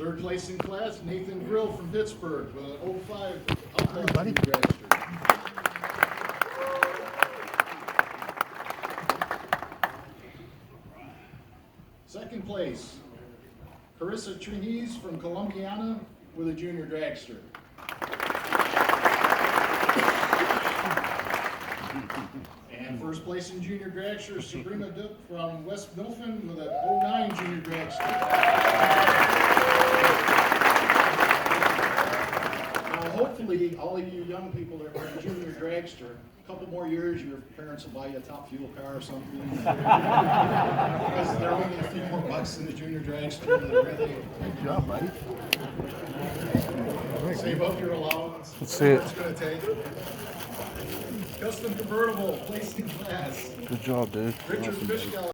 Third place in class, Nathan Grill from Pittsburgh with an 05 Outlaw buddy. Junior Dragster. Second place, Carissa Triniz from Columbiana with a Junior Dragster. And first place in Junior Dragster, Sabrina Duck from West Milford with an 09 Junior Dragster. Now, hopefully, all of you young people that were in Junior Dragster, a couple more years, your parents will buy you a top fuel car or something. Because they're only a few more bucks in the Junior Dragster. Really Good job, buddy. save up your allowance. Let's see it. Whatever it's going to take. Custom convertible, placed in class. Good job, dude. Richard Awesome, dude. Fishkel.